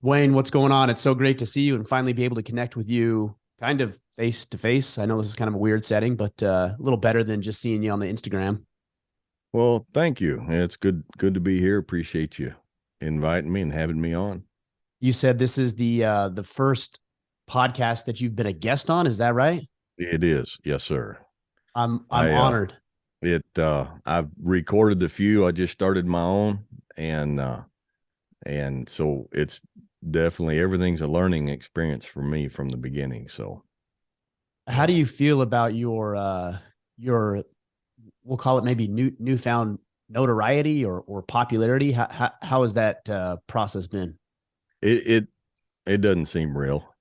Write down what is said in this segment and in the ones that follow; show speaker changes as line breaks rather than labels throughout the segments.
Wayne, what's going on? It's so great to see you and finally be able to connect with you kind of face to face. I know this is kind of a weird setting, but a little better than just seeing you on the Instagram.
Well, thank you. It's good to be here. Appreciate you inviting me and having me on.
You said this is the first podcast that you've been a guest on. Is that right?
It is. Yes, sir.
I'm
I
honored.
I've recorded a few. I just started my own and so it's definitely everything's a learning experience for me from the beginning. So,
How do you feel about your we'll call it maybe newfound notoriety or popularity? How has that process been?
it it it doesn't seem real.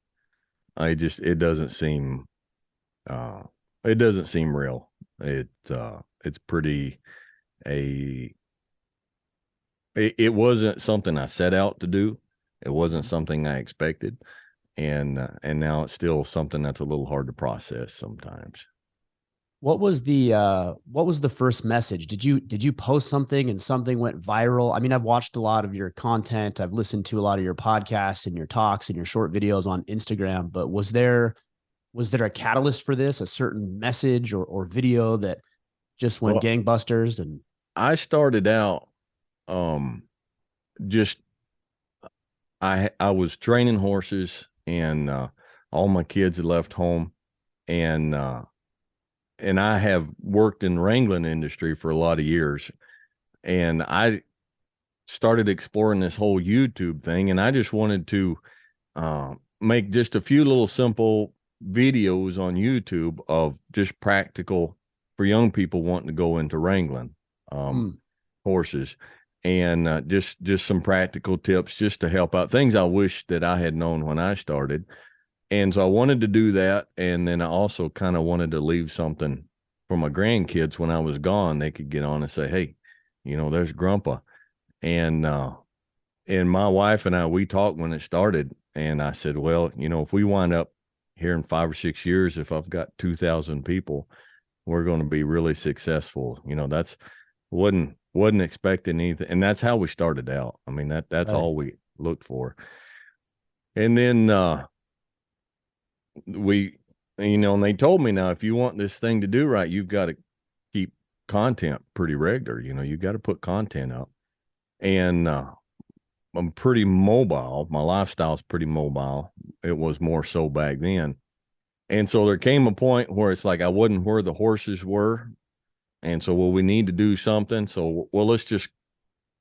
I just uh it doesn't seem real. It's pretty a it wasn't something I set out to do. It wasn't something I expected, and now it's still something that's a little hard to process sometimes.
What was the first message? Did you post something and something went viral? I mean, I've watched a lot of your content. I've listened to a lot of your podcasts and your talks and your short videos on Instagram, but was there a catalyst for this, a certain message or video that just went
Well,
gangbusters? And
I started out um just I was training horses, and all my kids had left home, and I have worked in the wrangling industry for a lot of years, and I started exploring this whole YouTube thing, and I just wanted to make just a few little simple videos on YouTube of just practical for young people wanting to go into wrangling um,
mm,
horses, and just some practical tips just to help out things I wish that I had known when I started. And so I wanted to do that, and then I also kind of wanted to leave something for my grandkids when I was gone. They could get on and say, "Hey, there's Grandpa." And my wife and I, we talked when it started, and I said, well, if we wind up here in 5 or 6 years, if I've got 2,000 people, we're going to be really successful. That's wasn't expecting anything, and that's how we started out. I mean, that's
right.
all we looked for. And then we, and they told me, now if you want this thing to do right, you've got to keep content pretty regular. You got to put content up, and I'm pretty mobile. My lifestyle's pretty mobile. It was more so back then. And so there came a point where it's like I wasn't where the horses were. And so, well, we need to do something. So, well,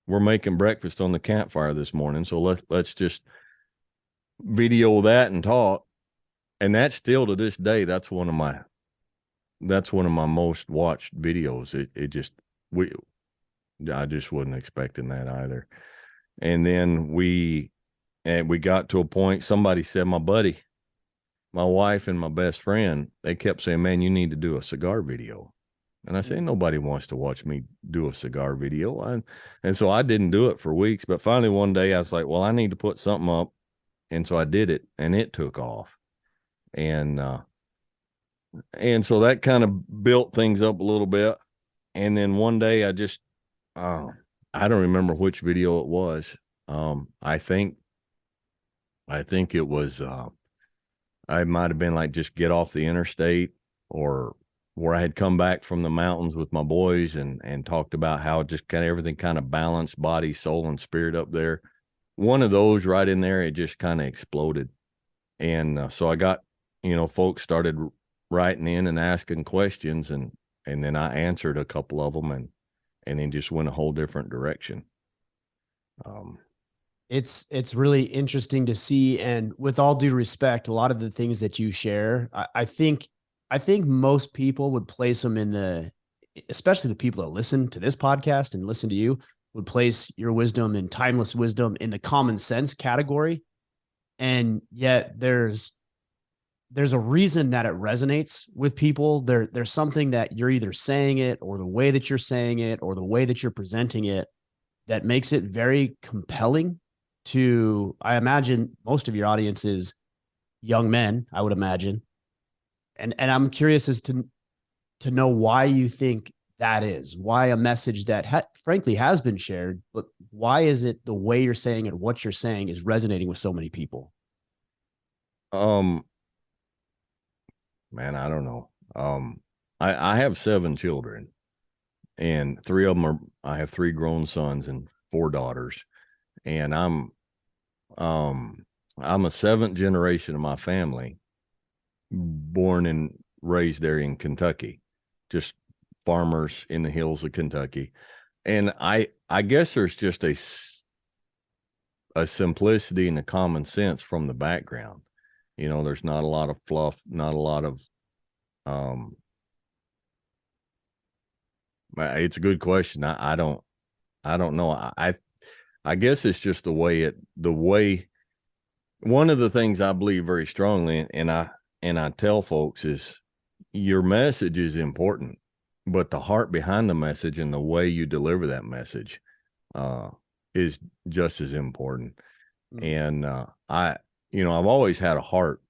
we're making breakfast on the campfire this morning. So let's just video that and talk. And that's still to this day, that's one of my most watched videos. We, I just wasn't expecting that either. And then we got to a point, somebody said, my wife and my best friend, they kept saying, man, you need to do a cigar video. And I said, nobody wants to watch me do a cigar video. And so I didn't do it for weeks. But finally one day I was like, well, I need to put something up. And so I did it, and it took off. And so that kind of built things up a little bit. And then one day uh, I don't remember which video it was. I think it was I might have been like just get off the interstate, or where I had come back from the mountains with my boys, and talked about how just kind of everything kind of balanced body, soul, and spirit up there. One of those right in there, it just kind of exploded. And so I got, folks started writing in and asking questions, and then I answered a couple of them, and then just went a whole different direction. Um,
It's really interesting to see, and with all due respect, a lot of the things that you share, I think most people would place them in especially the people that listen to this podcast and listen to you, would place your wisdom and timeless wisdom in the common sense category. And yet there's a reason that it resonates with people. There's something that you're either saying it, or the way that you're saying it, or the way that you're presenting it, that makes it very compelling to, I imagine most of your audience is young men, I would imagine. And I'm curious as to know why you think that is, why a message that frankly has been shared, but why is it the way you're saying it, what you're saying is resonating with so many people?
Um, man, I don't know. I have 7 children, and three of them are, I have 3 grown sons and 4 daughters, and um, I'm a seventh generation of my family, born and raised there in Kentucky, just farmers in the hills of Kentucky. And I guess there's just a simplicity and a common sense from the background. You know, there's not a lot of fluff, not a lot of um it's a good question. I don't know. I guess it's just the way one of the things I believe very strongly in, and I tell folks is your message is important, but the heart behind the message and the way you deliver that message uh is just as important.
Mm.
And I've always had a heart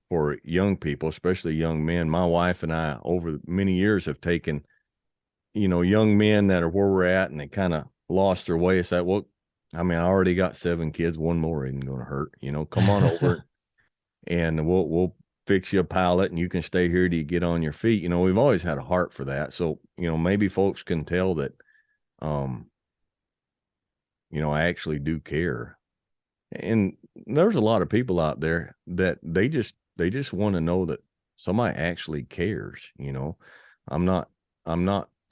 for young people, especially young men. My wife and I over many years have taken, young men that are where we're at and they kind of lost their way. It's like, well, I mean, I already got 7 kids, one more isn't going to hurt. Come on over and we'll fix you a pallet and you can stay here till you get on your feet. We've always had a heart for that. So, maybe folks can tell that, um, I actually do care. And there's a lot of people out there that they just want to know that somebody actually cares. I'm not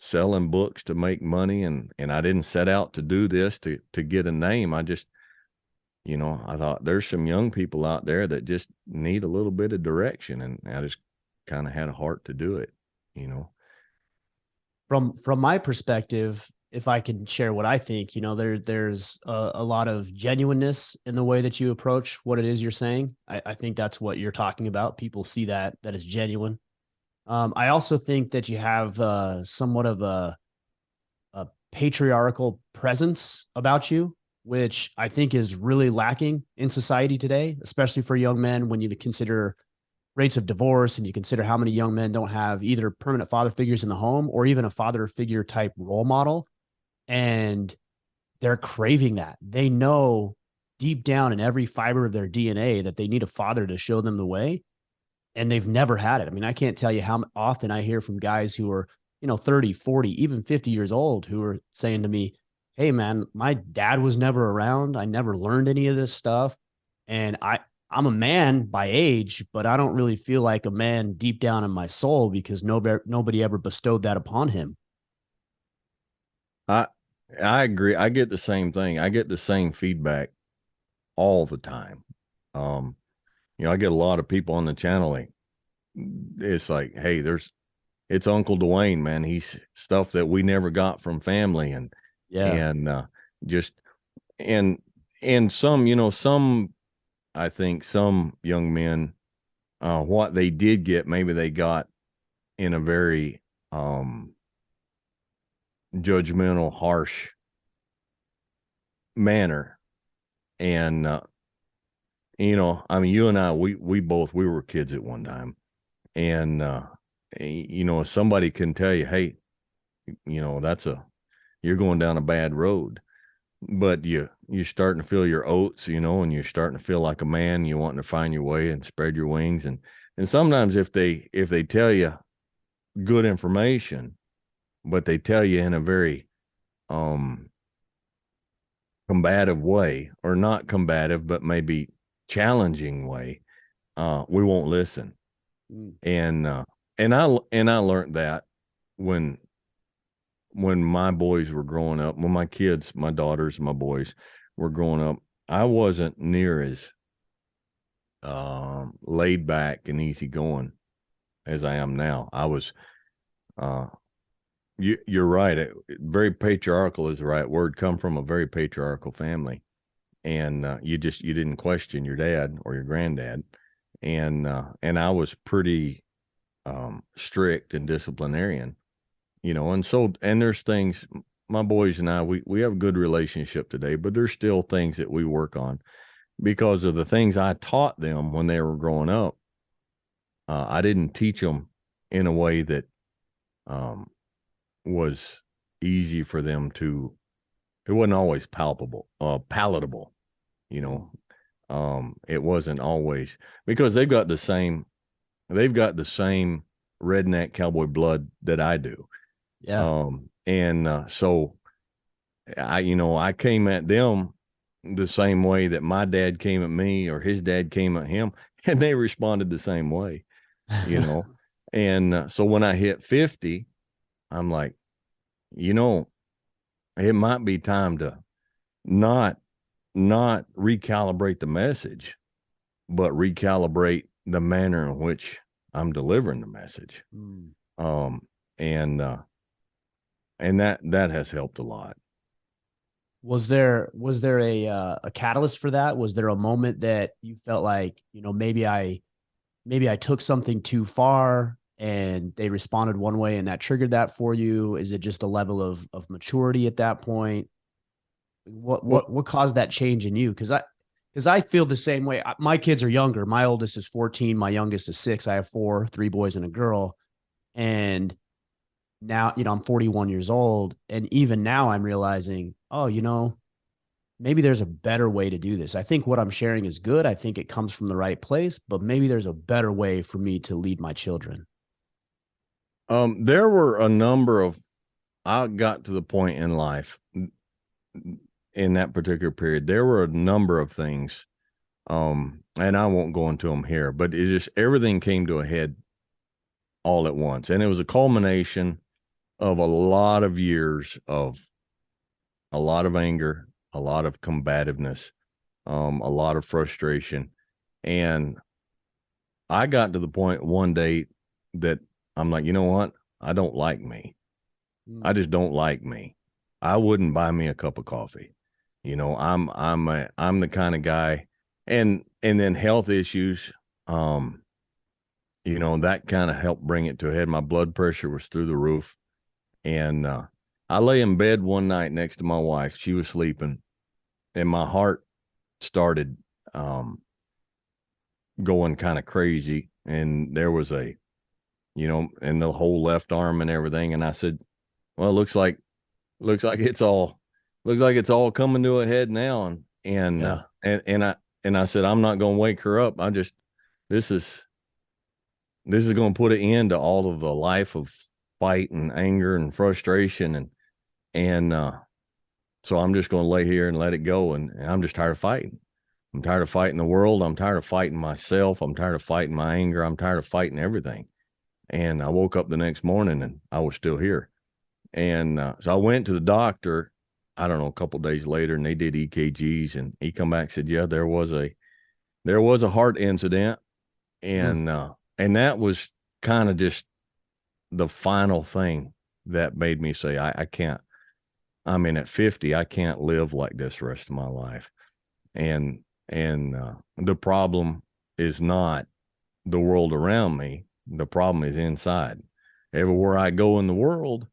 selling books to make money, and I didn't set out to do this to get a name. I just, I thought there's some young people out there that just need a little bit of direction, and I just kind of had a heart to do it, you know.
From my perspective, if I can share what I think, there's a lot of genuineness in the way that you approach what it is you're saying. I think that's what you're talking about. People see that is genuine. I also think that you have somewhat of a patriarchal presence about you, which I think is really lacking in society today, especially for young men when you consider rates of divorce and you consider how many young men don't have either permanent father figures in the home or even a father figure type role model. And they're craving that. They know deep down in every fiber of their DNA that they need a father to show them the way. And they've never had it. I mean, I can't tell you how often I hear from guys who are, 30, 40, even 50 years old who are saying to me, hey man, my dad was never around. I never learned any of this stuff. And I'm a man by age, but I don't really feel like a man deep down in my soul because nobody ever bestowed that upon him.
I I agree. I get the same thing. I get the same feedback all the time. Um, I get a lot of people on the channel. It's like, hey, it's Uncle Dewayne, man. He's stuff that we never got from family, and
Yeah.
and just and and some I think some young men, what they did get, maybe they got in a very judgmental, harsh manner. And I mean, you and I, we were kids at one time, and somebody can tell you, hey, that's you're going down a bad road, but you're starting to feel your oats, and you're starting to feel like a man. You wanting to find your way and spread your wings, and sometimes if they tell you good information, but they tell you in a very um combative way, or not combative, but maybe challenging way, we won't listen.
Mm.
And I learned that when my boys were growing up, when my kids, my daughters, my boys were growing up, I wasn't near as laid back and easygoing as I am now. I was uh you're right. Very patriarchal is the right word. Come from a very patriarchal family, and you didn't question your dad or your granddad, and I was pretty strict and disciplinarian, and there's things. My boys and I, we have a good relationship today, but there's still things that we work on because of the things I taught them when they were growing up. I didn't teach them in a way that was easy for them to, it wasn't always palatable, you know. It wasn't always, because they've got the same redneck cowboy blood that I do.
Yeah.
So I came at them the same way that my dad came at me or his dad came at him, and they responded the same way, you know. And so when I hit 50, I'm like, you know, it might be time to not recalibrate the message, but recalibrate the manner in which I'm delivering the message.
Mm.
Um, and that has helped a lot.
Was there a catalyst for that? Was there a moment that you felt like, maybe I took something too far and they responded one way and that triggered that for you? Is it just a level of maturity at that point? What
Well,
what what caused that change in you? Because I feel the same way. My kids are younger. My oldest is 14. My youngest is 6. I have three boys and a girl. And now, I'm 41 years old. And even now I'm realizing, oh, maybe there's a better way to do this. I think what I'm sharing is good. I think it comes from the right place, but maybe there's a better way for me to lead my children.
there were a number of, I got to the point in life in that particular period, there were a number of things. And I won't go into them here, but it just, everything came to a head all at once. And it was a culmination of a lot of years of a lot of anger, a lot of combativeness, a lot of frustration. And I got to the point one day that I'm like, you know what? I don't like me. I
Mm.
just don't like me. I wouldn't buy me a cup of coffee. I'm the kind of guy, and then health issues, um, that kind of helped bring it to a head. My blood pressure was through the roof. And I lay in bed one night next to my wife. She was sleeping, and my heart started going kind of crazy. And there was in the whole left arm and everything. And I said, well, looks like it's all coming to a head now.
Yeah.
And I said, I'm not going to wake her up. This is going to put an end to all of the life of fight and anger and frustration. And so I'm just going to lay here and let it go. And I'm just tired of fighting. I'm tired of fighting the world. I'm tired of fighting myself. I'm tired of fighting my anger. I'm tired of fighting everything. And I woke up the next morning and I was still here. And so I went to the doctor, I don't know, a couple of days later, and they did EKGs, and he come back and said, yeah, there was a heart incident.
Mm.
And that was kind of just the final thing that made me say, I can't, at 50, I can't live like this the rest of my life. And the problem is not the world around me. The problem is inside. Everywhere I go in the world,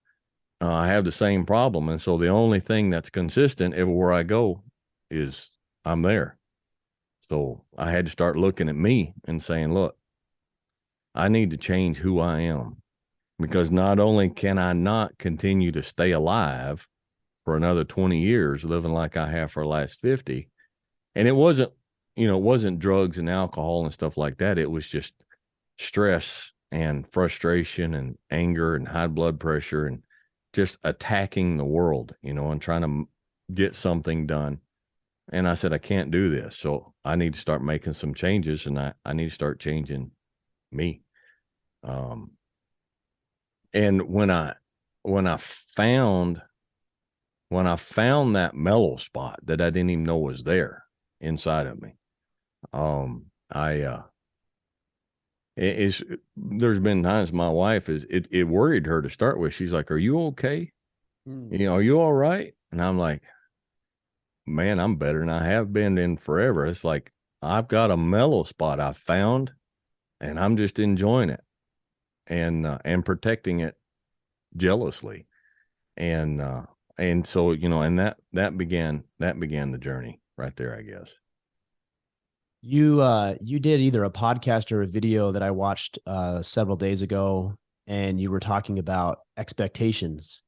I have the same problem. And so the only thing that's consistent everywhere I go is I'm there. So I had to start looking at me and saying, look, I need to change who I am, because not only can I not continue to stay alive for another 20 years living like I have for the last 50. And it wasn't drugs and alcohol and stuff like that. It was just stress and frustration and anger and high blood pressure and just attacking the world, and trying to get something done. And I said, I can't do this. So I need to start making some changes, and I need to start changing me. Um, and when I found that mellow spot that I didn't even know was there inside of me, there's been times my wife it worried her to start with. She's like, are you okay?
Mm.
Are you all right? And I'm like, man, I'm better than I have been in forever. It's like, I've got a mellow spot I found, and I'm just enjoying it and protecting it jealously. And so, and that began the journey right there, I guess.
You did either a podcast or a video that I watched several days ago. and you were talking about expectations.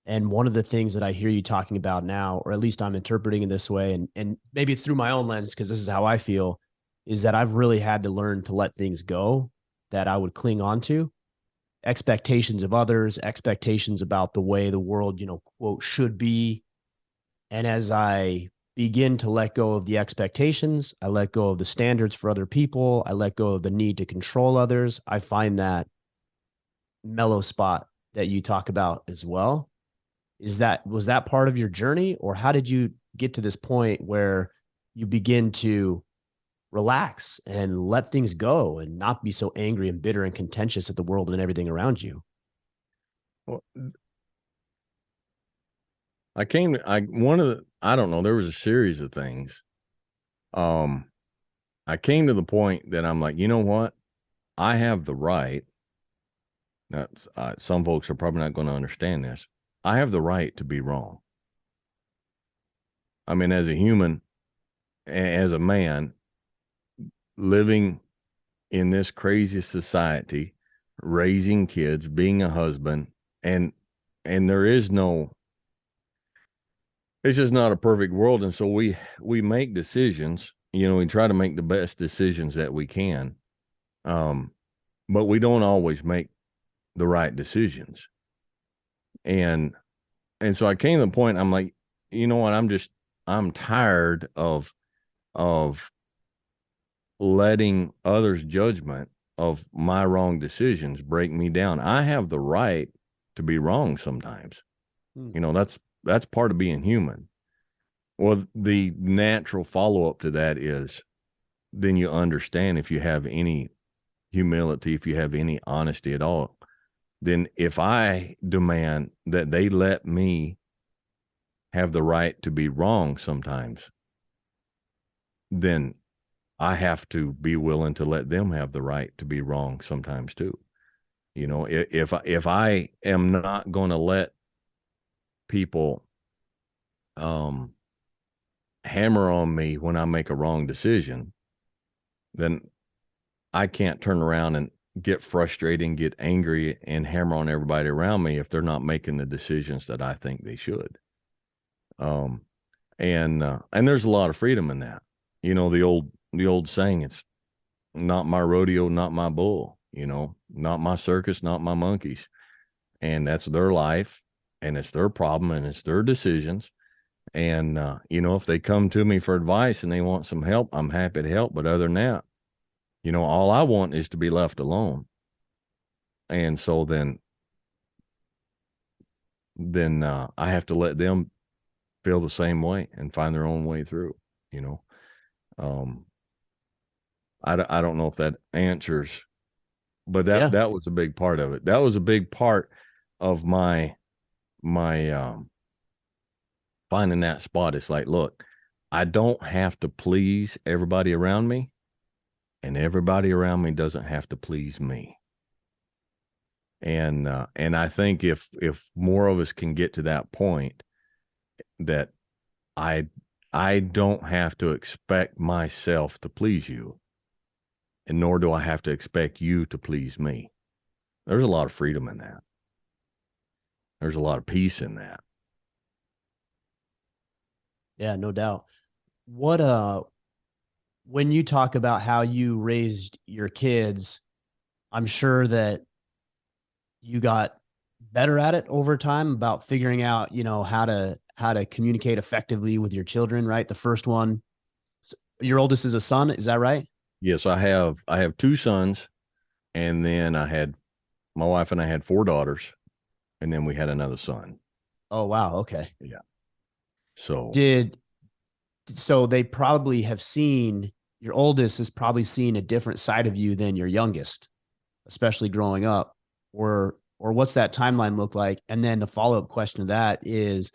And one of the things that I hear you talking about now, or at least I'm interpreting in this way, and maybe it's through my own lens because this is how I feel, is that I've really had to learn to let things go that I would cling on to. Expectations of others, expectations about the way the world, quote, should be. And as I begin to let go of the expectations, I let go of the standards for other people, I let go of the need to control others, I find that mellow spot that you talk about as well. Was that part of your journey, or how did you get to this point where you begin to relax and let things go and not be so angry and bitter and contentious at the world and everything around you?
Well, I don't know, there was a series of things. I came to the point that I'm like, you know what? I have the right. Now, some folks are probably not going to understand this. I have the right to be wrong. I mean, as a human, as a man, living in this crazy society, raising kids, being a husband, and there is no, it's just not a perfect world. And so we make decisions, we try to make the best decisions that we can. But we don't always make the right decisions. And so I came to the point, I'm like, you know what, I'm tired of letting others' judgment of my wrong decisions break me down. I have the right to be wrong sometimes. That's part of being human. Well, the natural follow-up to that is then you understand, if you have any humility, if you have any honesty at all, then if I demand that they let me have the right to be wrong sometimes, then I have to be willing to let them have the right to be wrong sometimes too. If I am not going to let people hammer on me when I make a wrong decision, then I can't turn around and get frustrated and get angry and hammer on everybody around me if they're not making the decisions that I think they should. And there's a lot of freedom in that. The old saying, it's not my rodeo, not my bull, not my circus, not my monkeys. And that's their life, and it's their problem, and it's their decisions. And, if they come to me for advice and they want some help, I'm happy to help. But other than that, all I want is to be left alone. And so then I have to let them feel the same way and find their own way through, I don't know if that answers, but
Yeah.
that was a big part of it. That was a big part of my finding that spot. It's like, look, I don't have to please everybody around me, and everybody around me doesn't have to please me. And I think if more of us can get to that point, that I don't have to expect myself to please you, and nor do I have to expect you to please me. There's a lot of freedom in that. There's a lot of peace in that.
Yeah, no doubt. When you talk about how you raised your kids, I'm sure that you got better at it over time about figuring out, how to communicate effectively with your children, right? The first one, your oldest is a son, is that right?
Yes, I have two sons, and then my wife and I had four daughters, and then we had another son.
Oh, wow. Okay.
Yeah. So
Did so they probably have seen your oldest has probably seen a different side of you than your youngest, especially growing up, or what's that timeline look like? And then the follow-up question to that is,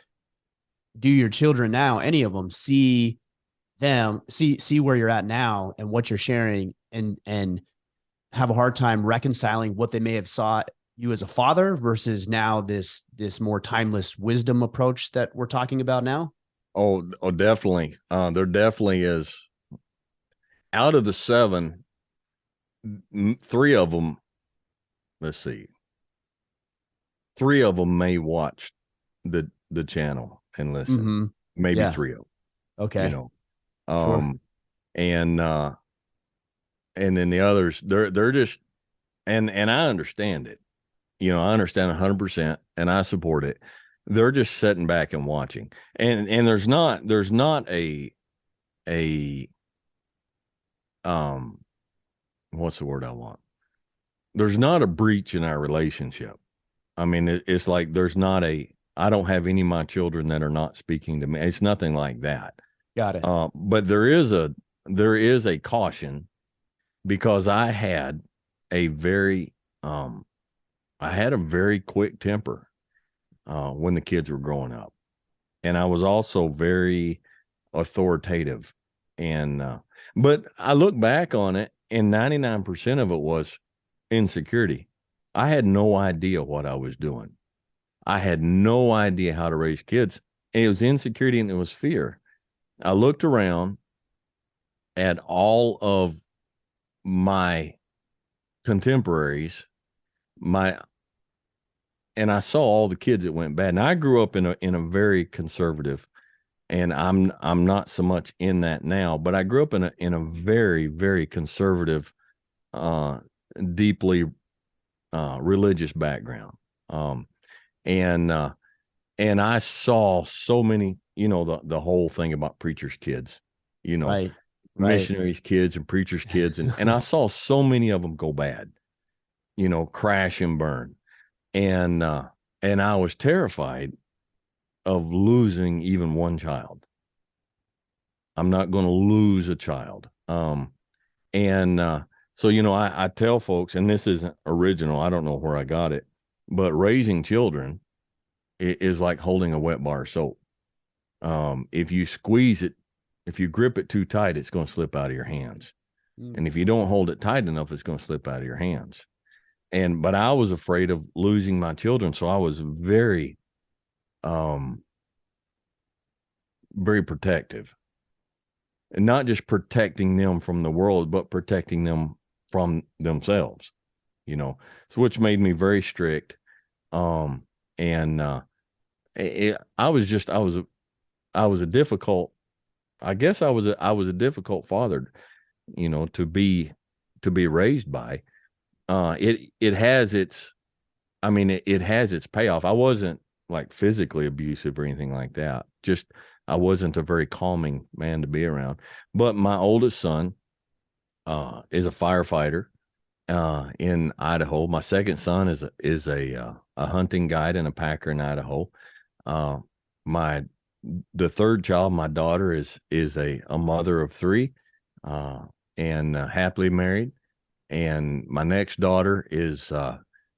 do your children now, any of them, see where you're at now and what you're sharing, and have a hard time reconciling what they may have saw you as a father versus now this more timeless wisdom approach that we're talking about now?
definitely. There definitely is. Out of the seven, three of them, let's see, 3 of them may watch the channel and listen.
Mm-hmm.
Maybe
Yeah.
3 of them, you
Okay.
know.
Sure.
Um, and and then the others, they're just, and I understand it. I understand 100%, and I support it. They're just sitting back and watching, and there's not a um what's the word I want? There's not a breach in our relationship. I mean, it's like there's not a. I don't have any of my children that are not speaking to me. It's nothing like that.
Got it.
But there is a caution, because a very um I had a very quick temper when the kids were growing up, and I was also very authoritative. And but I look back on it, and 99% of it was insecurity. I had no idea what I was doing. I had no idea how to raise kids. And it was insecurity and it was fear. I looked around at all of my contemporaries, my and I saw all the kids that went bad. And I grew up in a very conservative, and I'm not so much in that now, but I grew up in a very, very conservative, uh deeply religious background. Um and and I saw so many, the whole thing about preachers' kids, you know,
Right. Right.
missionaries' kids and preachers' kids, and I saw so many of them go bad, crash and burn. And I was terrified of losing even one child. I'm not going to lose a child. And so, I tell folks, and this isn't original, I don't know where I got it, but raising children is like holding a wet bar of soap. If you squeeze it, if you grip it too tight, it's going to slip out of your hands.
Mm.
And if you don't hold it tight enough, it's going to slip out of your hands. But I was afraid of losing my children. So I was very, um, very protective, and not just protecting them from the world, but protecting them from themselves, so which made me very strict. And I was a difficult, I guess I was a difficult father, to be raised by. It has its, I mean, it has its payoff. I wasn't like physically abusive or anything like that. Just I wasn't a very calming man to be around. But my oldest son is a firefighter in Idaho. My second son is a hunting guide and a packer in Idaho. Uh, my the third child, my daughter, is a mother of 3, uh, and happily married. And my next daughter is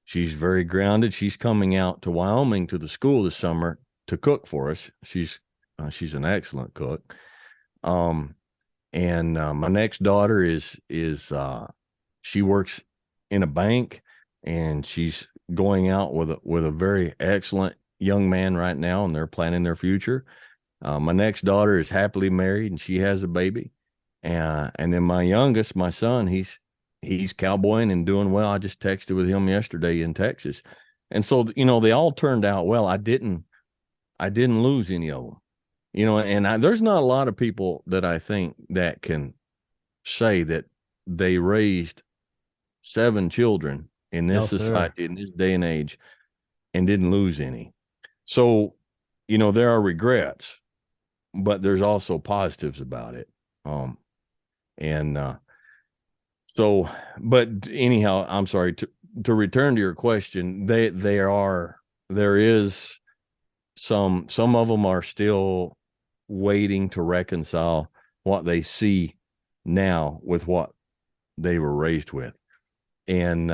she's very grounded. She's coming out to Wyoming to the school this summer to cook for us. She's an excellent cook. Um, and my next daughter is she works in a bank, and she's going out with a very excellent young man right now, and they're planning their future. My next daughter is happily married, and she has a baby. And then my youngest, my son, he's cowboying and doing well. I just texted with him yesterday in Texas. And so, they all turned out well. I didn't lose any of them, and there's not a lot of people that I think that can say that they raised 7 children in
No,
this
sir.
society, in this day and age, and didn't lose any. So, there are regrets, but there's also positives about it. And so, but anyhow, I'm sorry, to return to your question. There is some of them are still waiting to reconcile what they see now with what they were raised with. And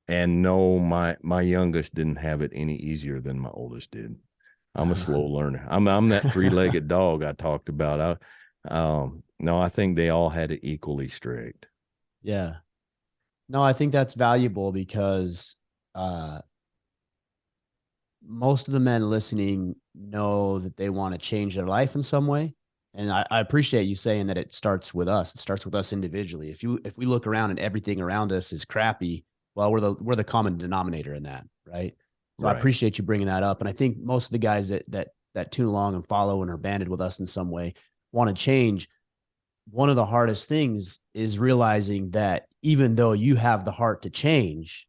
no, my youngest didn't have it any easier than my oldest did. I'm a slow learner. I'm that 3-legged dog I talked about. No, I think they all had it equally strict.
Yeah. No, I think that's valuable because uh, most of the men listening know that they want to change their life in some way. And I appreciate you saying that it starts with us. It starts with us individually. If we look around and everything around us is crappy, well, we're the common denominator in that, right? So I
Right.
appreciate you bringing that up. And I think most of the guys that tune along and follow and are banded with us in some way want to change. One of the hardest things is realizing that even though you have the heart to change,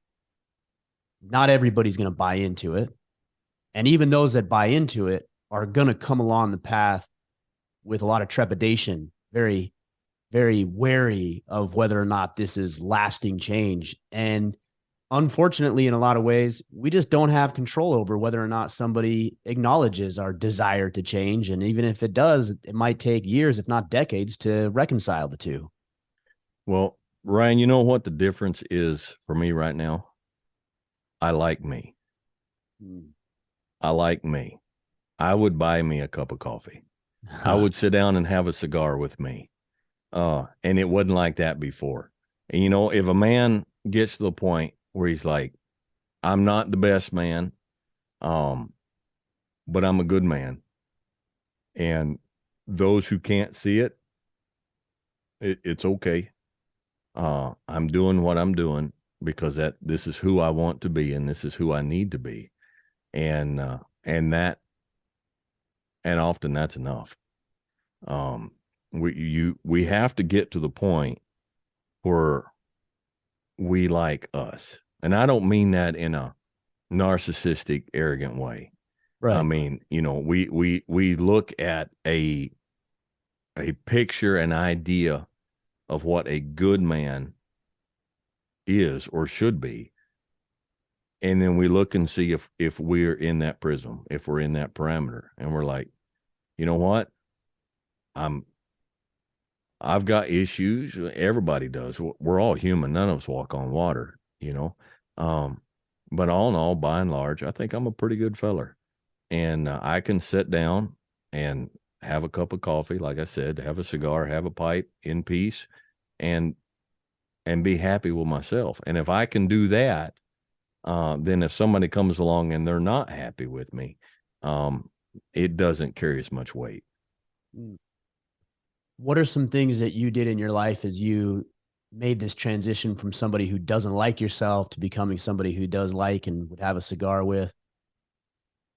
not everybody's going to buy into it. And even those that buy into it are going to come along the path with a lot of trepidation, very, very wary of whether or not this is lasting change. And unfortunately, in a lot of ways, we just don't have control over whether or not somebody acknowledges our desire to change. And even if it does, it might take years, if not decades, to reconcile the two.
Well, Ryan, you know what the difference is for me right now? I like me. I like me. I would buy me a cup of coffee. I would sit down and have a cigar with me. And it wasn't like that before. And you know, if a man gets to the point where he's like, I'm not the best man, but I'm a good man. And those who can't see it, it's okay. I'm doing what I'm doing because this is who I want to be and this is who I need to be. And often that's enough. We have to get to the point where we like us. And I don't mean that in a narcissistic, arrogant way.
Right.
I mean, you know, we look at a picture, an idea of what a good man is or should be. And then we look and see if we're in that prism, if we're in that parameter, and we're like, you know what? I've got issues. Everybody does. We're all human. None of us walk on water, you know. But all in all, by and large, I think I'm a pretty good feller. And I can sit down and have a cup of coffee, like I said, have a cigar, have a pipe in peace, and be happy with myself. And if I can do that, then if somebody comes along and they're not happy with me, it doesn't carry as much weight.
What are some things that you did in your life as you made this transition from somebody who doesn't like yourself to becoming somebody who does like and would have a cigar with?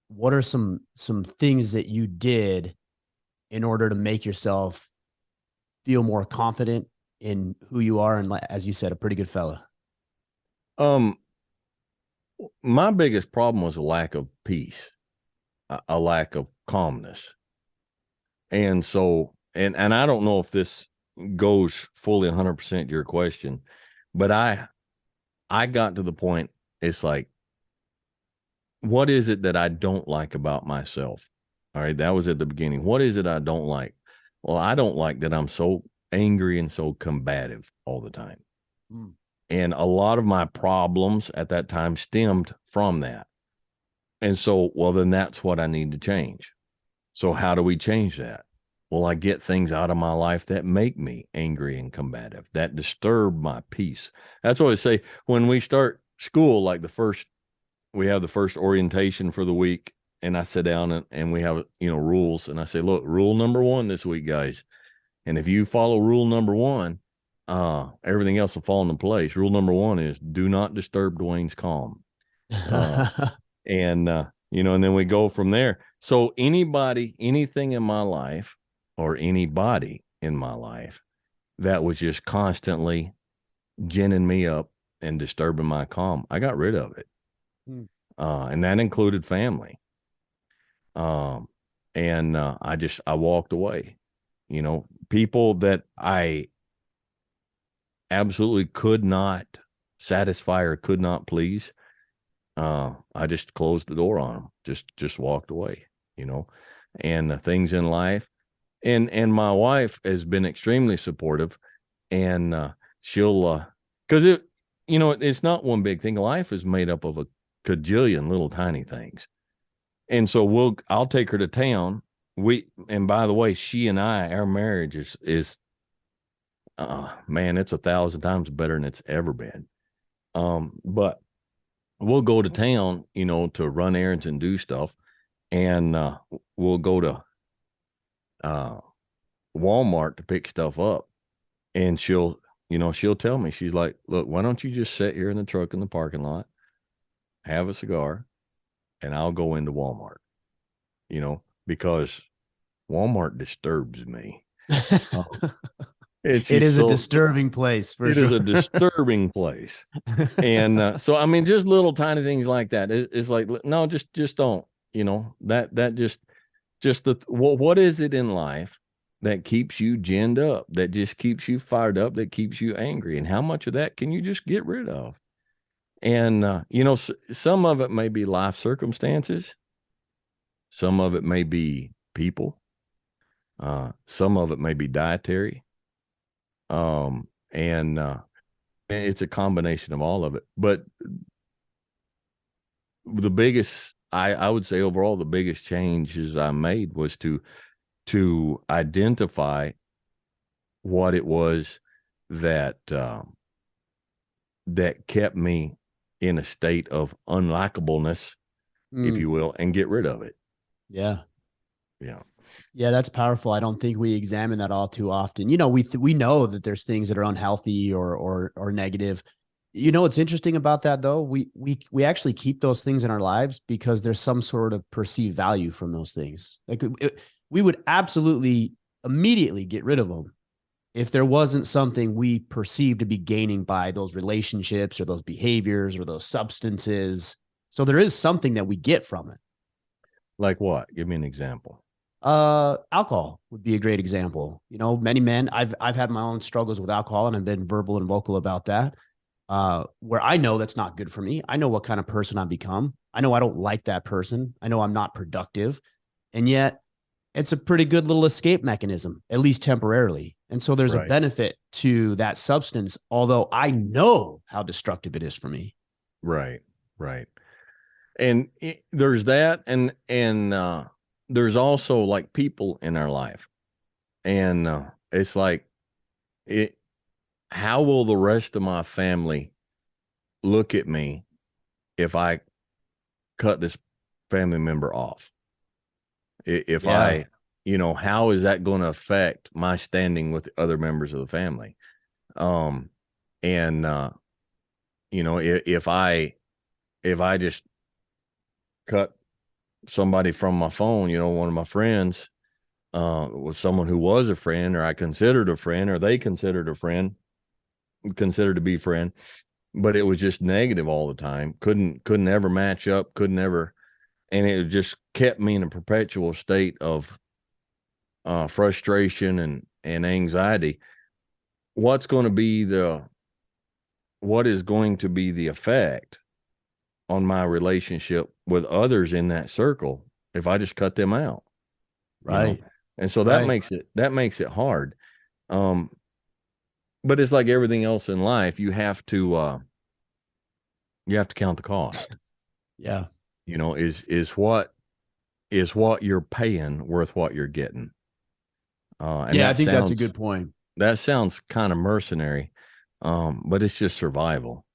What are some things that you did in order to make yourself feel more confident in who you are and, as you said, a pretty good fella?
My biggest problem was a lack of peace, a lack of calmness. And so, and I don't know if this goes fully 100% to your question, but I got to the point, it's like, what is it that I don't like about myself? All right, that was at the beginning. What is it I don't like? Well, I don't like that I'm so angry and so combative all the time. And a lot of my problems at that time stemmed from that. And so, well, then that's what I need to change. So how do we change that? Well, I get things out of my life that make me angry and combative, that disturb my peace. That's what I say when we start school, like we have the first orientation for the week, and I sit down and we have, rules. And I say, look, rule number 1 this week, guys. And if you follow rule number 1, everything else will fall into place. Rule number 1 is do not disturb Dwayne's calm. And then we go from there. So anything in my life or anybody in my life that was just constantly ginning me up and disturbing my calm, I got rid of it. And that included family. I walked away, people that I absolutely could not satisfy or could not please. I just closed the door on them, just walked away, and the things in life. And my wife has been extremely supportive, and she'll, cause it's not one big thing. Life is made up of a cajillion little tiny things. And so I'll take her to town. And by the way, she and our marriage is man, it's 1,000 times better than it's ever been. But we'll go to town, to run errands and do stuff. And we'll go to Walmart to pick stuff up. And she'll tell me, she's like, look, why don't you just sit here in the truck in the parking lot, have a cigar, and I'll go into Walmart, because Walmart disturbs me. Um, it's
It
just
is a
so,
disturbing place for
it is
sure.
a disturbing place. And so, I mean, just little tiny things like that. It's like, no, just don't, that just what is it in life that keeps you ginned up, that just keeps you fired up, that keeps you angry? And how much of that can you just get rid of? And, some of it may be life circumstances. Some of it may be people. Some of it may be dietary. And it's a combination of all of it. But the biggest, I would say overall, the biggest changes I made was to identify what it was that that kept me in a state of unlikableness, if
Mm,
you will, and get rid of it.
yeah.
Yeah.
Yeah, that's powerful. I don't think we examine that all too often. We know that there's things that are unhealthy or negative. You know what's interesting about that though? We actually keep those things in our lives because there's some sort of perceived value from those things. Like we would absolutely immediately get rid of them if there wasn't something we perceive to be gaining by those relationships or those behaviors or those substances. So there is something that we get from it.
Like what? Give me an example.
Alcohol would be a great example. Many men, I've had my own struggles with alcohol and I've been verbal and vocal about that. Where I know that's not good for me. I know what kind of person I've become. I know I don't like that person. I know I'm not productive. And yet it's a pretty good little escape mechanism, at least temporarily. And so there's a
Right.
benefit to that substance, although I know how destructive it is for me.
Right. Right. And there's that, and there's also like people in our life, and it's like it. How will the rest of my family look at me if I cut this family member off? If
Yeah.
I, how is that going to affect my standing with other members of the family? Um, and if I just cut somebody from my phone, one of my friends, was someone who was a friend, or I considered a friend, or they considered a friend, considered to be a friend, but it was just negative all the time. Couldn't ever match up, couldn't ever, and it just kept me in a perpetual state of frustration and anxiety. What's going to be what is going to be the effect on my relationship with others in that circle if I just cut them out, you know?
Right.
And so that
Right.
makes it hard. Um, but it's like everything else in life, you have to count the cost.
Yeah.
Is what you're paying worth what you're getting? And
Yeah. I
that
think that's a
sounds
good point.
that sounds kind of mercenary, but it's just survival.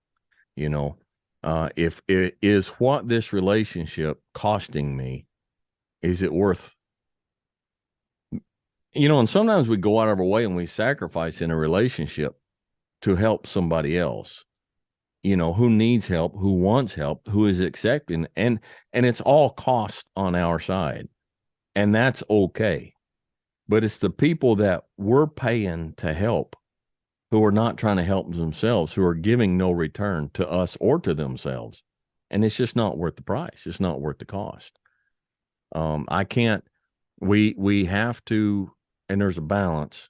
You know, if it is what this relationship costing me, is it worth? And sometimes we go out of our way and we sacrifice in a relationship to help somebody else. Who needs help, who wants help, who is accepting, and it's all cost on our side, and that's okay. But it's the people that we're paying to help who are not trying to help themselves, who are giving no return to us or to themselves. And it's just not worth the price. It's not worth the cost. I can't, we have to, and there's a balance,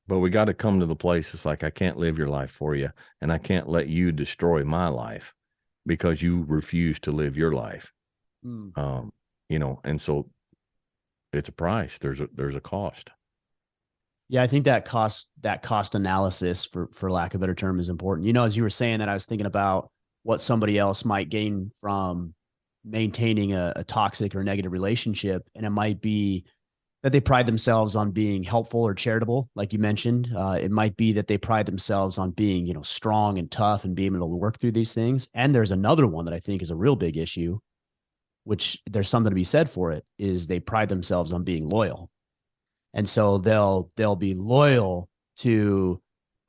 but we got to come to the place. It's like, I can't live your life for you, and I can't let you destroy my life because you refuse to live your life.
Mm.
And so it's a price. There's a cost.
Yeah, I think that cost analysis, for lack of a better term, is important. As you were saying that, I was thinking about what somebody else might gain from maintaining a toxic or negative relationship, and it might be that they pride themselves on being helpful or charitable, like you mentioned. It might be that they pride themselves on being, strong and tough and being able to work through these things. And there's another one that I think is a real big issue, which there's something to be said for it, is they pride themselves on being loyal. And so they'll be loyal to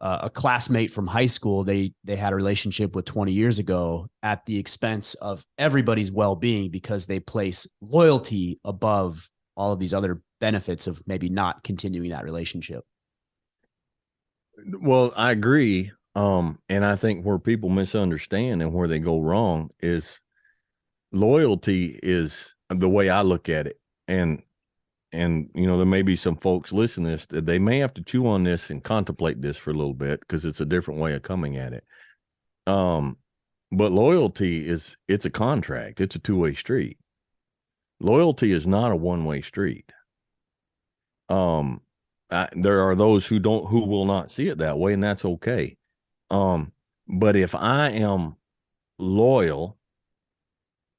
a classmate from high school they had a relationship with 20 years ago at the expense of everybody's well-being because they place loyalty above all of these other benefits of maybe not continuing that relationship.
Well, I agree. And I think where people misunderstand and where they go wrong is loyalty is the way I look at it. And there may be some folks listening to this that they may have to chew on this and contemplate this for a little bit because it's a different way of coming at it. But loyalty it's a contract. It's a two-way street. Loyalty is not a one-way street. There are those who will not see it that way, and that's okay. But if I am loyal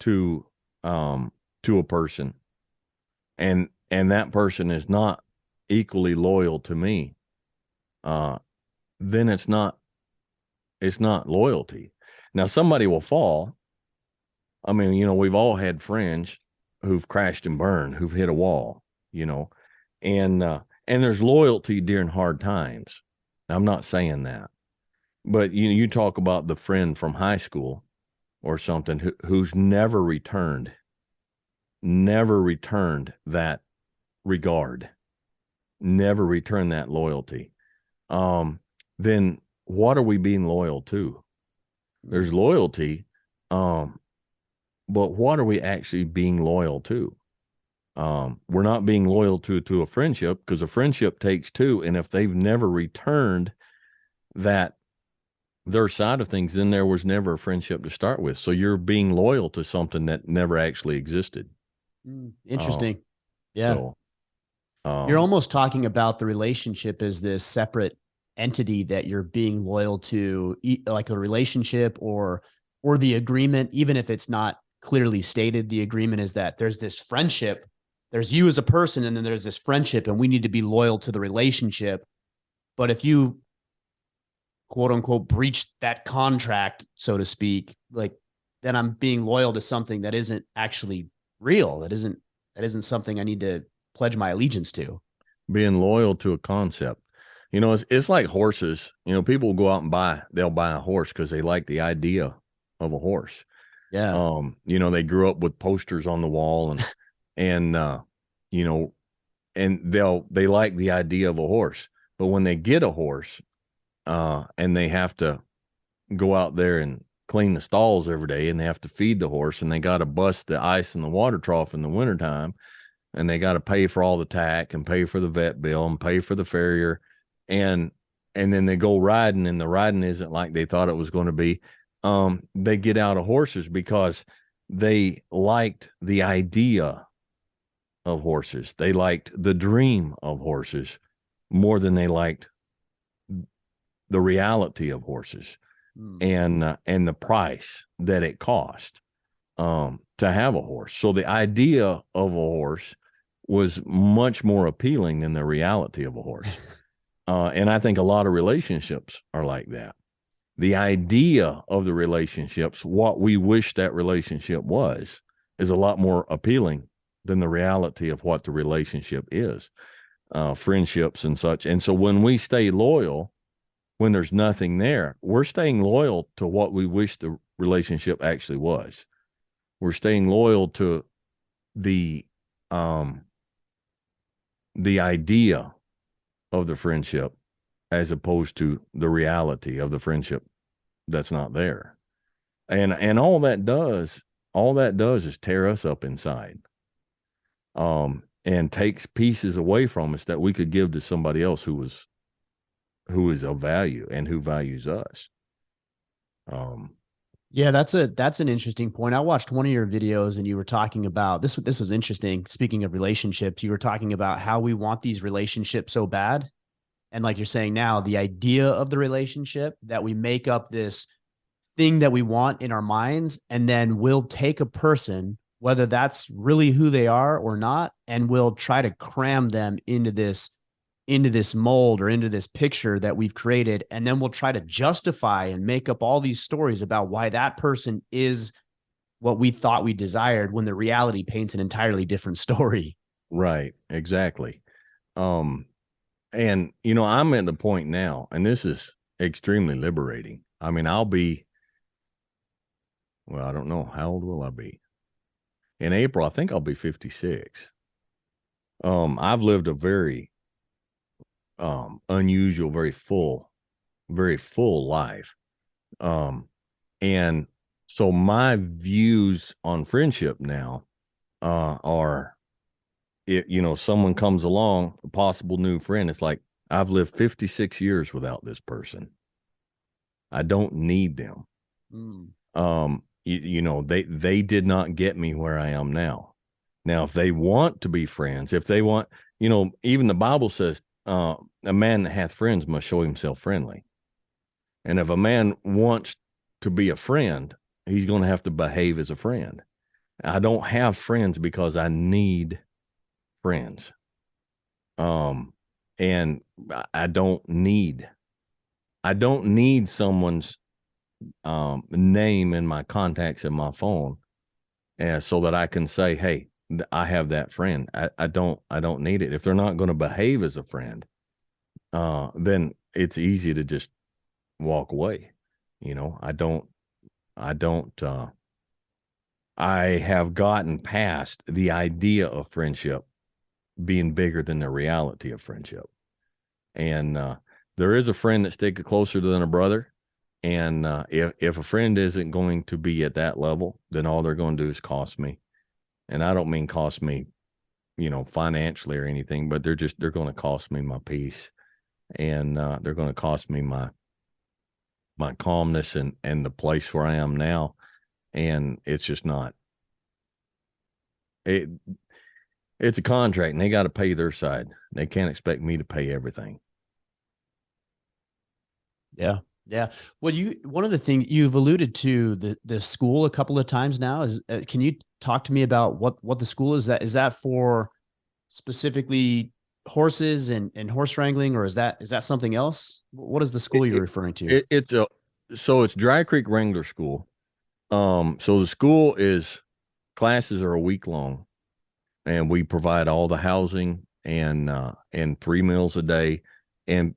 to a person and that person is not equally loyal to me, then it's not loyalty. Now somebody will fall. I mean, we've all had friends who've crashed and burned, who've hit a wall, and there's loyalty during hard times. I'm not saying that, but you talk about the friend from high school or something who's never returned that regard, never returned that loyalty. Then what are we being loyal to? There's loyalty, but what are we actually being loyal to? We're not being loyal to a friendship because a friendship takes two. And if they've never returned that their side of things, then there was never a friendship to start with. So you're being loyal to something that never actually existed.
Interesting. Yeah.
So,
you're almost talking about the relationship as this separate entity that you're being loyal to, like a relationship or the agreement, even if it's not clearly stated. The agreement is that there's this friendship, there's you as a person, and then there's this friendship, and we need to be loyal to the relationship. But if you quote unquote breach that contract, so to speak, like then I'm being loyal to something that isn't actually real. That isn't something I need to pledge my allegiance to.
being loyal to a concept. It's like horses. People go out and they'll buy a horse because they like the idea of a horse.
Yeah.
They grew up with posters on the wall and and they like the idea of a horse. But when they get a horse, and they have to go out there and clean the stalls every day, and they have to feed the horse, and they got to bust the ice in the water trough in the wintertime, and they got to pay for all the tack and pay for the vet bill and pay for the farrier. And then they go riding, and the riding isn't like they thought it was going to be. They get out of horses because they liked the idea of horses. They liked the dream of horses more than they liked the reality of horses and the price that it cost to have a horse. So the idea of a horse was much more appealing than the reality of a horse. And I think a lot of relationships are like that. The idea of the relationships, what we wish that relationship was, is a lot more appealing than the reality of what the relationship is, friendships and such. And so when we stay loyal, when there's nothing there, we're staying loyal to what we wish the relationship actually was. We're staying loyal to the idea of the friendship as opposed to the reality of the friendship that's not there. And all that does is tear us up inside. And takes pieces away from us that we could give to somebody else who is of value and who values us.
Yeah, that's an interesting point. I watched one of your videos and you were talking about this. This was interesting. Speaking of relationships, you were talking about how we want these relationships so bad. And like you're saying now, the idea of the relationship, that we make up this thing that we want in our minds, and then we'll take a person, whether that's really who they are or not, and we'll try to cram them into this mold or into this picture that we've created. And then we'll try to justify and make up all these stories about why that person is what we thought we desired, when the reality paints an entirely different story.
Right. Exactly. and I'm at the point now, and this is extremely liberating. I mean, I don't know, how old will I be in April? I think I'll be 56. I've lived a very unusual, very full life. And so my views on friendship now are, someone comes along, a possible new friend, it's like, I've lived 56 years without this person. I don't need them.
Mm.
They did not get me where I am now. Now, if they want to be friends, if they want, even the Bible says, a man that hath friends must show himself friendly. And if a man wants to be a friend, he's going to have to behave as a friend. I don't have friends because I need friends. And I don't need someone's name in my contacts in my phone, so that I can say, hey, I have that friend. I don't need it. If they're not going to behave as a friend, then it's easy to just walk away. I don't I have gotten past the idea of friendship being bigger than the reality of friendship. And there is a friend that sticks closer than a brother. And if a friend isn't going to be at that level, then all they're going to do is cost me. And I don't mean cost me, financially or anything, but they're going to cost me my peace, and they're going to cost me my calmness and the place where I am now. And it's just not it. It's a contract, and they got to pay their side. They can't expect me to pay everything.
Yeah. Yeah. Well, one of the things you've alluded to the school a couple of times now is, can you talk to me about what the school is? Is that for specifically horses and horse wrangling, or is that something else? What is the school you're referring to?
It's Dry Creek Wrangler School. So the school classes are a week long, and we provide all the housing and 3 meals a day. And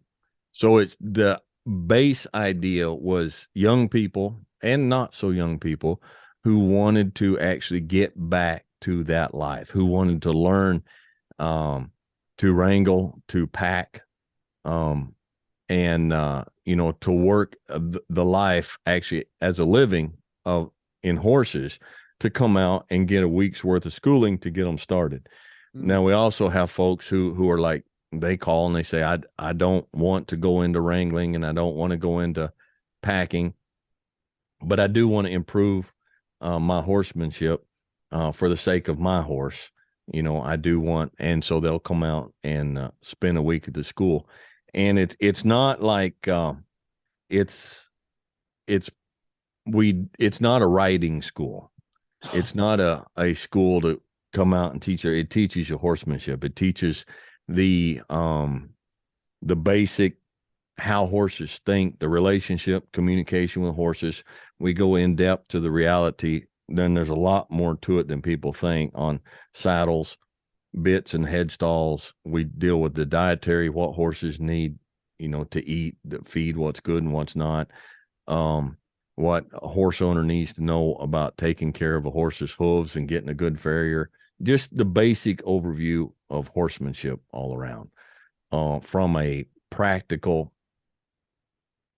so it's the base idea was young people and not so young people who wanted to actually get back to that life, who wanted to learn to wrangle, to pack, and to work the life actually as a living of in horses, to come out and get a week's worth of schooling to get them started. Now, we also have folks who are like, they call and they say, I don't want to go into wrangling, and I don't want to go into packing, but I do want to improve my horsemanship for the sake of my horse. I do want, and so they'll come out and spend a week at the school. And it's not like it's not a riding school. It's not a school to come out and teach. It teaches you horsemanship. It teaches the basic, how horses think, the relationship, communication with horses. We go in depth to the reality. Then there's a lot more to it than people think, on saddles, bits, and headstalls. We deal with the dietary, what horses need, to eat, the feed, what's good and what's not. What a horse owner needs to know about taking care of a horse's hooves and getting a good farrier. Just the basic overview of horsemanship all around. From a practical,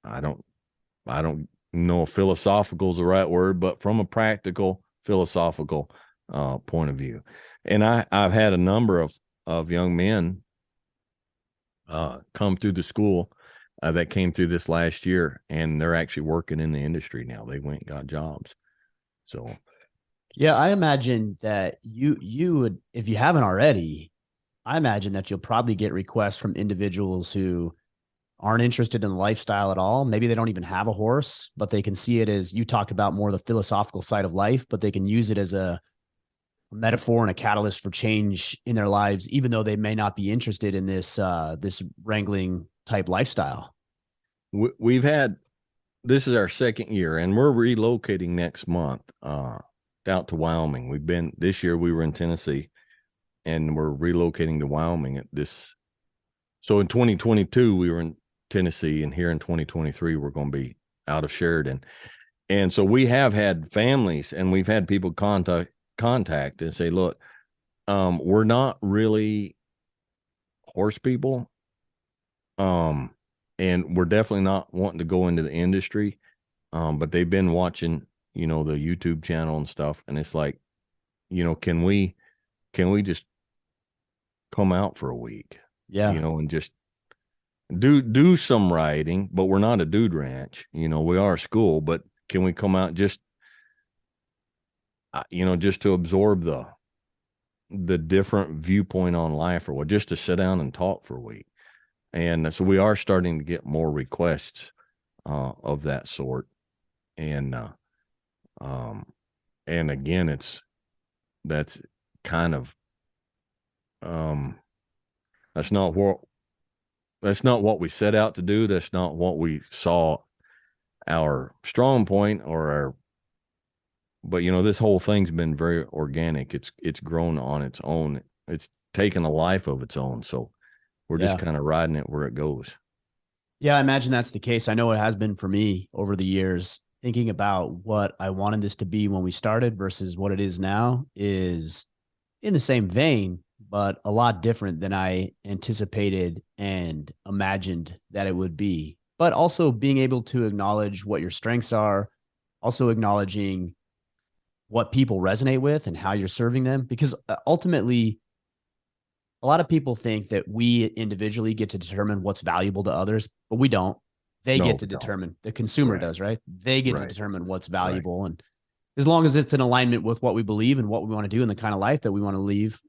I don't know if philosophical is the right word, but from a practical philosophical point of view. And I've had a number of young men come through the school that came through this last year, and they're actually working in the industry now. They went and got jobs. So,
Yeah, I imagine that you would, if you haven't already, I imagine that you'll probably get requests from individuals who aren't interested in the lifestyle at all. Maybe they don't even have a horse, but they can see it as, you talked about, more the philosophical side of life, but they can use it as a metaphor and a catalyst for change in their lives, even though they may not be interested in this wrangling type lifestyle.
we've had, this is our second year, and we're relocating next month out to Wyoming. This year we were in Tennessee, and we're relocating to Wyoming So in 2022, we were in Tennessee, and here in 2023, we're going to be out of Sheridan. And so we have had families, and we've had people contact and say, look, we're not really horse people. Um, and we're definitely not wanting to go into the industry. But they've been watching, the YouTube channel and stuff. And it's like, can we just come out for a week,
Yeah.
and just do some riding, but we're not a dude ranch. We are a school, but can we come out just, just to absorb the different viewpoint on life, or what, just to sit down and talk for a week. And so we are starting to get more requests of that sort. And um and again, that's kind of um that's not what we set out to do. That's not what we saw our strong point or our, but this whole thing's been very organic. It's grown on its own. It's taken a life of its own. So we're just
Yeah.
kind of riding it where it goes.
Yeah, I imagine that's the case. I know it has been for me over the years. Thinking about what I wanted this to be when we started versus what it is now is in the same vein, but a lot different than I anticipated and imagined that it would be. But also being able to acknowledge what your strengths are, also acknowledging what people resonate with and how you're serving them. Because ultimately, a lot of people think that we individually get to determine what's valuable to others, but we don't. They
No,
get to
we don't.
determine, the consumer
Right.
does, right? They get to
Right.
determine what's
Right.
valuable. And as long as it's in alignment with what we believe and what we want to do and the kind of life that we want to live,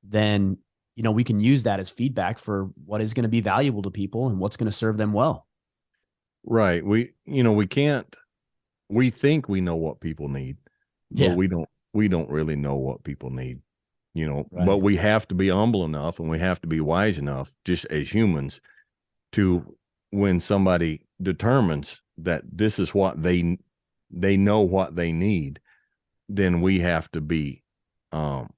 then, we can use that as feedback for what is going to be valuable to people and what's going to serve them well.
Right. We can't, we think we know what people need, but
Yeah.
we don't really know what people need, but
Right.
we have to be humble enough, and we have to be wise enough, just as humans, to, when somebody determines that this is what they know what they need, then um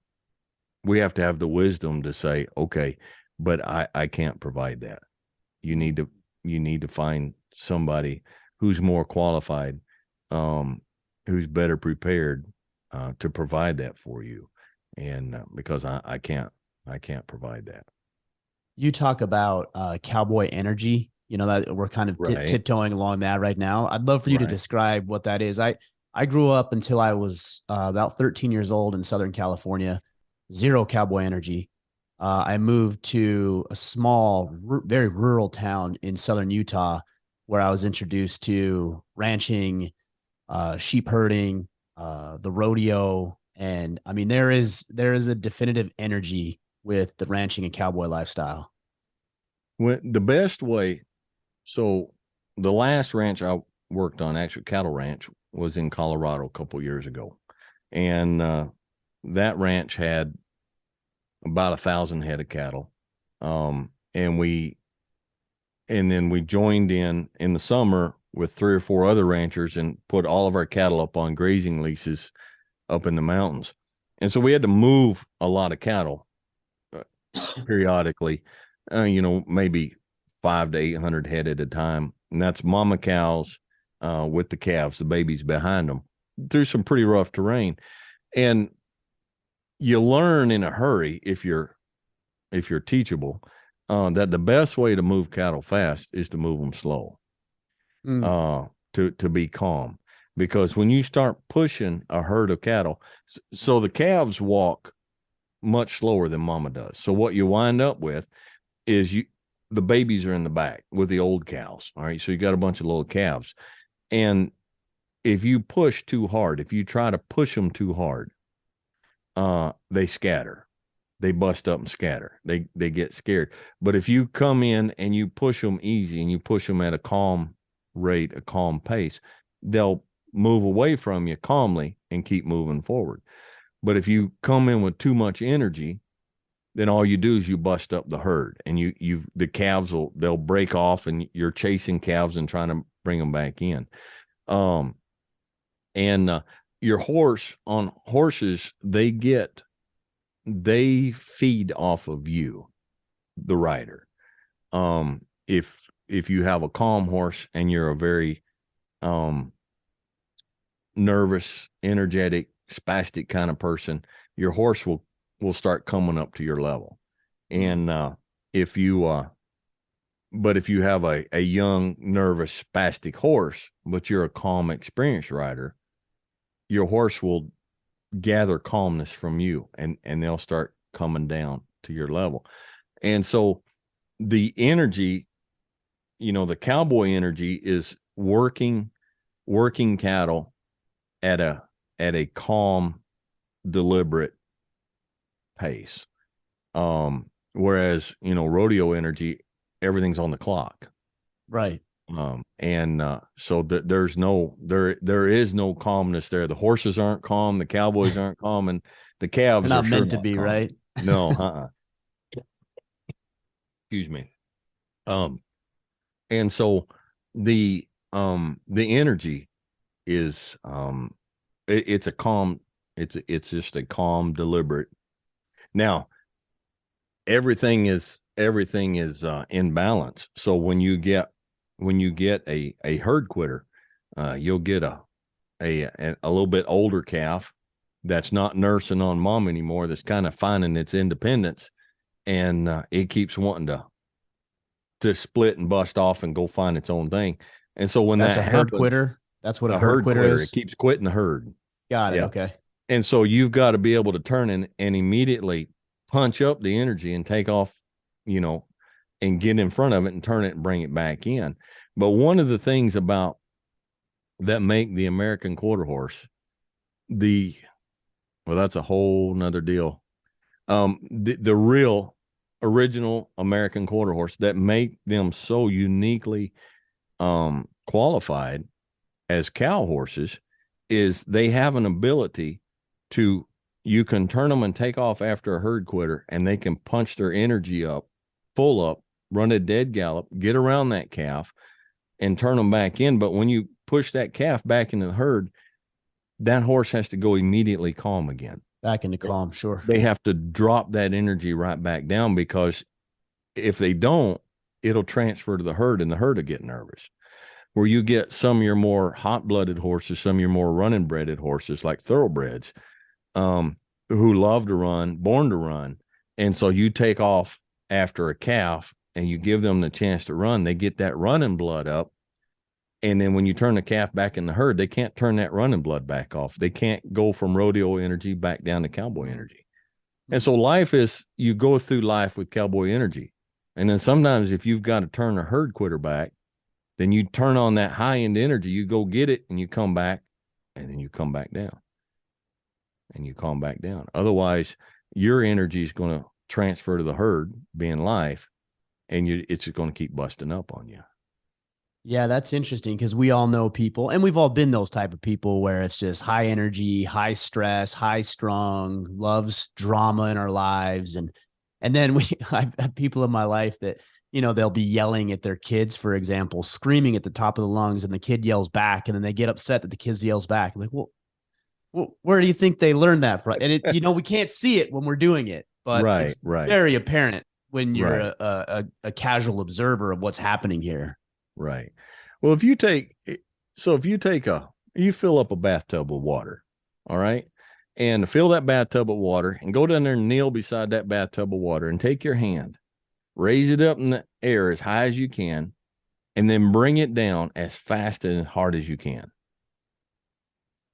we have to have the wisdom to say, okay, but I can't provide that. You need to find somebody who's more qualified, um, who's better prepared to provide that for you, and because I can't provide that.
You talk about cowboy energy, that we're kind of
Right,
tiptoeing along that right now. I'd love for you to
right.
describe what that is. I grew up until I was about 13 years old in Southern California, zero cowboy energy. I moved to a small, very rural town in Southern Utah where I was introduced to ranching, sheep herding, the rodeo. And I mean, there is a definitive energy with the ranching and cowboy lifestyle.
When the best way, so the last ranch I worked on, actually cattle ranch, was in Colorado a couple years ago, and that ranch had about 1,000 head of cattle. And then we joined in the summer with 3 or 4 other ranchers and put all of our cattle up on grazing leases up in the mountains. And so we had to move a lot of cattle uh, periodically, maybe 500 to 800 head at a time. And that's mama cows with the calves, the babies behind them, through some pretty rough terrain. And you learn in a hurry, if you're teachable, that the best way to move cattle fast is to move them slow,
Mm.
uh, to be calm. Because when you start pushing a herd of cattle, so the calves walk much slower than mama does. So what you wind up with is the babies are in the back with the old cows. All right. So you got a bunch of little calves. And if you push too hard, if you try to push them too hard, they scatter. They bust up and scatter. They get scared. But if you come in and you push them easy and you push them at a calm rate, a calm pace, they'll move away from you calmly and keep moving forward. But if you come in with too much energy, then all you do is you bust up the herd, and the calves they'll break off, and you're chasing calves and trying to bring them back in. Um, and your horses, they feed off of you. the rider. If you have a calm horse and you're a very nervous, energetic, spastic kind of person, your horse will start coming up to your level. And if you but if you have a young, nervous, spastic horse, but you're a calm, experienced rider, your horse will gather calmness from you, and they'll start coming down to your level. And so the energy, the cowboy energy is working cattle at a calm, deliberate pace. Whereas, rodeo energy, everything's on the clock.
Right.
So there is no calmness there. The horses aren't calm, the cowboys aren't calm, and the calves
They're
are
not
sure
meant to
not
be,
calm.
right?
No, excuse me. And so the energy is it's a calm, it's just a calm, deliberate. Now everything is in balance. So when you get a herd quitter, you'll get a little bit older calf that's not nursing on mom anymore, that's kind of finding its independence, and it keeps wanting to split and bust off and go find its own thing. And so when
That's
that
a herd
happens,
quitter. That's what a
a
herd
herd
quitter
quitter,
is.
it keeps quitting the herd.
Got it.
Yeah.
Okay.
And so you've got to be able to turn and immediately punch up the energy and take off, and get in front of it and turn it and bring it back in. But one of the things about that make the American quarter horse, that's a whole nother deal. The real original American quarter horse that make them so uniquely qualified as cow horses is they have an ability to, you can turn them and take off after a herd quitter, and they can punch their energy up, full up, run a dead gallop, get around that calf and turn them back in. But when you push that calf back into the herd, that horse has to go immediately calm again.
Back into calm, sure.
They have to drop that energy right back down, because if they don't, it'll transfer to the herd and the herd will get nervous. Where you get some of your more hot-blooded horses, some of your more running-bred horses like thoroughbreds, who love to run, born to run. And so you take off after a calf and you give them the chance to run, they get that running blood up. And then when you turn the calf back in the herd, they can't turn that running blood back off. They can't go from rodeo energy back down to cowboy energy. And so life is, you go through life with cowboy energy. And then sometimes if you've got to turn a herd quitter back, then you turn on that high end energy, you go get it and you come back, and then you come back down and you calm back down. Otherwise, your energy is going to transfer to the herd, being life, and it's just going to keep busting up on you.
Yeah, that's interesting, because we all know people, and we've all been those type of people where it's just high energy, high stress, high strung, loves drama in our lives. And then I've had people in my life that, they'll be yelling at their kids, for example, screaming at the top of the lungs, and the kid yells back, and then they get upset that the kid yells back. I'm like, well, where do you think they learned that from? And we can't see it when we're doing it, but it's very apparent when you're a casual observer of what's happening here.
Right. Well, if you fill up a bathtub with water, all right, and fill that bathtub with water and go down there and kneel beside that bathtub of water and take your hand, raise it up in the air as high as you can, and then bring it down as fast and hard as you can.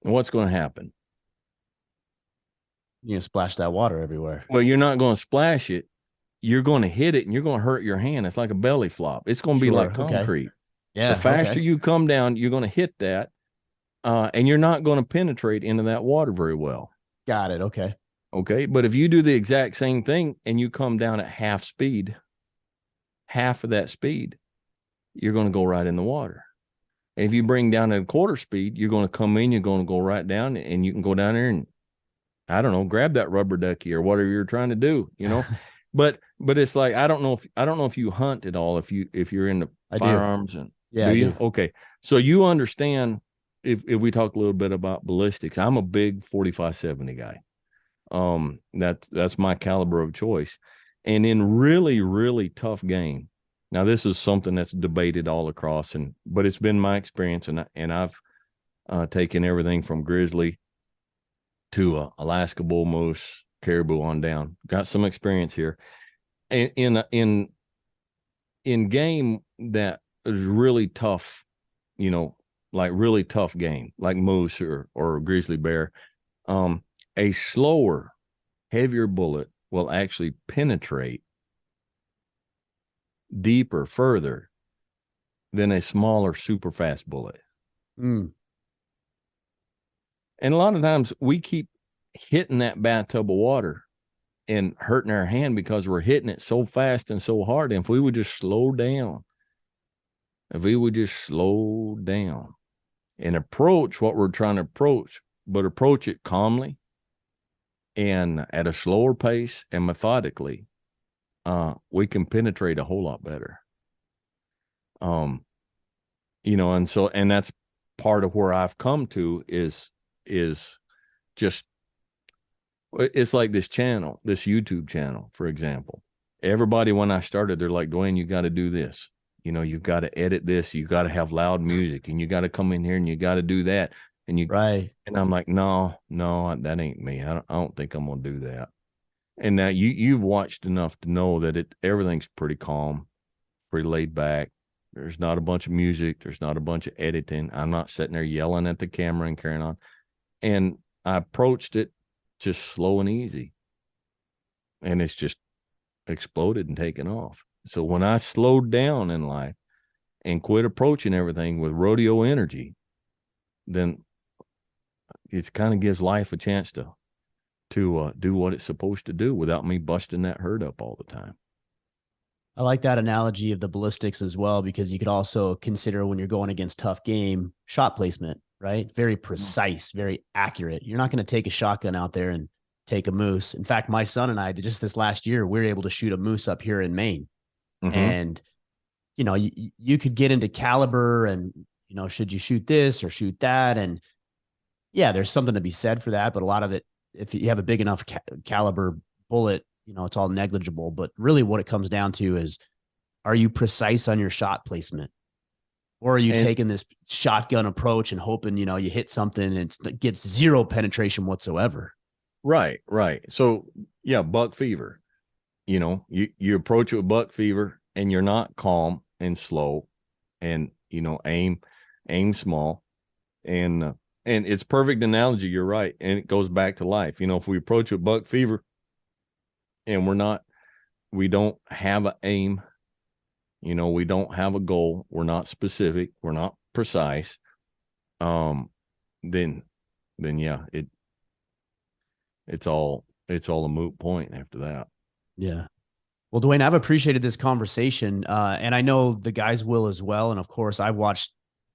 And what's going to happen?
You splash that water everywhere.
Well, you're not going to splash it. You're going to hit it and you're going to hurt your hand. It's like a belly flop. It's going to be like concrete.
Okay. Yeah.
The faster you come down, you're going to hit that, and you're not going to penetrate into that water very well.
Got it. Okay.
Okay. But if you do the exact same thing and you come down at half speed, half of that speed, you're going to go right in the water. And if you bring down at a quarter speed, you're going to come in, you're going to go right down, and you can go down there and, I don't know, grab that rubber ducky or whatever you're trying to do, But it's like, I don't know if you hunt at all, if you're into firearms. And
yeah,
do you?
I do.
Okay. So you understand, if we talk a little bit about ballistics, I'm a big 45-70 guy. That's my caliber of choice. And in really, really tough game. Now, this is something that's debated all across, but it's been my experience, and I've taken everything from grizzly to Alaska bull moose, caribou on down. Got some experience here. In game that is really tough, like really tough game, like moose or grizzly bear, a slower, heavier bullet will actually penetrate deeper, further than a smaller, super fast bullet.
Mm.
And a lot of times we keep hitting that bathtub of water and hurting our hand because we're hitting it so fast and so hard. And if we would just slow down, and approach what we're trying to approach, but approach it calmly and at a slower pace and methodically, we can penetrate a whole lot better. And that's part of where I've come to is just, it's like this YouTube channel, for example. Everybody, when I started, they're like, Dewayne, you got to do this. You've got to edit this. You got to have loud music, and you got to come in here and you got to do that.
Right.
And I'm like, no, that ain't me. I don't think I'm going to do that. And now you've watched enough to know that everything's pretty calm, pretty laid back. There's not a bunch of music. There's not a bunch of editing. I'm not sitting there yelling at the camera and carrying on. And I approached it just slow and easy. And it's just exploded and taken off. So when I slowed down in life and quit approaching everything with rodeo energy, then it kind of gives life a chance to do what it's supposed to do without me busting that herd up all the time.
I like that analogy of the ballistics as well, because you could also consider when you're going against tough game, shot placement, right? Very precise, very accurate. You're not going to take a shotgun out there and take a moose. In fact, my son and I, just this last year, we were able to shoot a moose up here in Maine. Mm-hmm. And, you could get into caliber and, should you shoot this or shoot that? And yeah, there's something to be said for that. But a lot of it, if you have a big enough caliber bullet, it's all negligible. But really what it comes down to is, are you precise on your shot placement? Or are you taking this shotgun approach and hoping, you hit something and it gets zero penetration whatsoever?
Right. So yeah, buck fever. You approach it with buck fever and you're not calm and slow and, aim small. And it's perfect analogy. You're right. And it goes back to life. If we approach it with buck fever and we don't have an aim, we don't have a goal. We're not specific. We're not precise. Then yeah, it's all a moot point after that.
Yeah. Well, Dewayne, I've appreciated this conversation. And I know the guys will as well. And of course, I've watched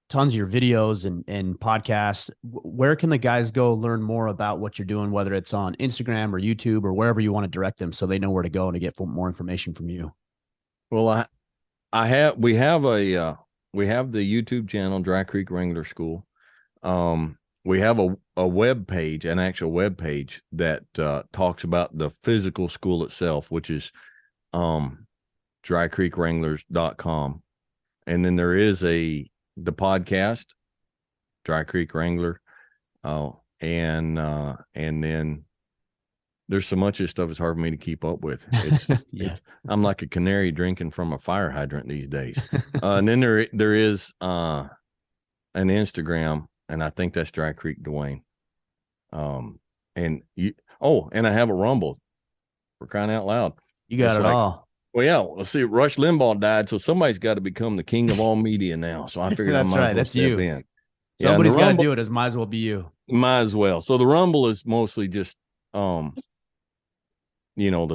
tons of your videos and podcasts. Where can the guys go learn more about what you're doing, whether it's on Instagram or YouTube or wherever you want to direct them so they know where to go and to get more information from you?
Well, we have the YouTube channel, Dry Creek Wrangler School. We have a web page, an actual web page that talks about the physical school itself, which is drycreekwranglers.com. And then there is the podcast, Dry Creek Wrangler. And then there's so much of this stuff it's hard for me to keep up with. I'm like a canary drinking from a fire hydrant these days. And then there is an Instagram, and I think that's Dry Creek Dewayne. And I have a Rumble, for crying out loud.
You got it all.
Well, yeah. Let's see. Rush Limbaugh died, so somebody's got to become the king of all media now. So I figured
that's right. That's you.
In.
Somebody's got to do it. It might as well be you.
Might as well. So the Rumble is mostly just, the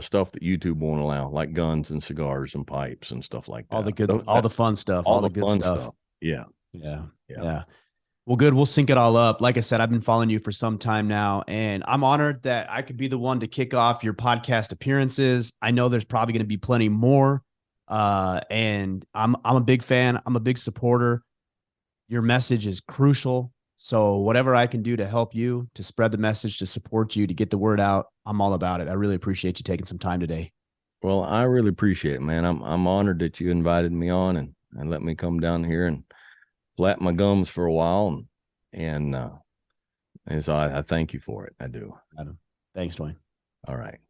stuff that YouTube won't allow, like guns and cigars and pipes and stuff like that.
All the fun stuff. All the good stuff.
Yeah.
Well, good. We'll sync it all up. Like I said, I've been following you for some time now, and I'm honored that I could be the one to kick off your podcast appearances. I know there's probably going to be plenty more, and I'm a big fan. I'm a big supporter. Your message is crucial. So whatever I can do to help you, to spread the message, to support you, to get the word out, I'm all about it. I really appreciate you taking some time today.
Well, I really appreciate it, man. I'm honored that you invited me on and let me come down here and flap my gums for a while, and so I thank you for it. I do.
Adam. Thanks, Dwayne.
All right.